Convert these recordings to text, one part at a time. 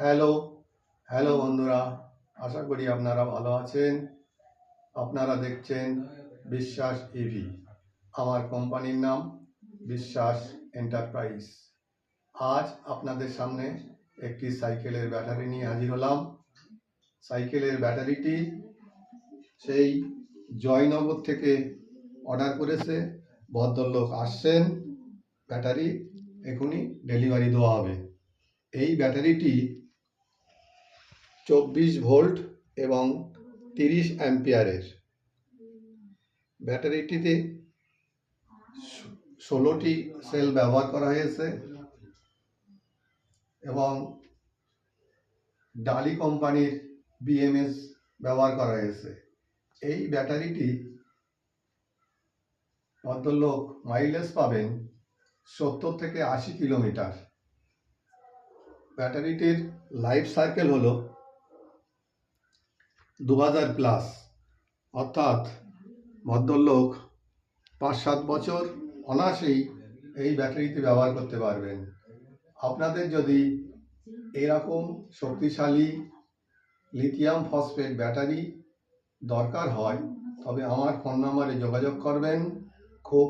Hello, hello বন্ধুরা, আশা করি আপনারা ভালো আছেন। আপনারা দেখছেন বিশ্বাস ইভি। আমার কোম্পানির নাম বিশ্বাস এন্টারপ্রাইজ। আজ আপনাদের সামনে একটি সাইকেলের ব্যাটারি নিয়ে হাজির হলাম। সাইকেলের ব্যাটারিটি সেই জয়নগর থেকে অর্ডার করেছে, ভদ্রলোক আসছেন, ব্যাটারি এখনই ডেলিভারি দেওয়া হবে। এই ব্যাটারিটি 24 ভোল্ট এবং 30 অ্যাম্পিয়ারের। ব্যাটারিটিতে 16টি সেল ব্যবহার করা হয়েছে এবং ডালি কোম্পানির বিএমএস ব্যবহার করা হয়েছে। এই ব্যাটারিটি ভদ্রলোক মাইলেজ পাবেন 70 থেকে 80 কিলোমিটার। ব্যাটারিটির লাইফ সাইকেল হলো 2000+, অর্থাৎ ভদ্রলোক 5-7 বছর অনায়াসেই এই ব্যাটারিতে ব্যবহার করতে পারবেন। আপনাদের যদি এরকম শক্তিশালী লিথিয়াম ফসফেট ব্যাটারি দরকার হয় তবে আমার ফোন নম্বরে যোগাযোগ করবেন। খুব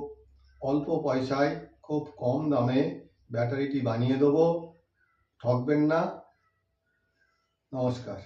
অল্প পয়সায় খুব কম দামে ব্যাটারিটি বানিয়ে দেবো, ঠকবেন না। নমস্কার।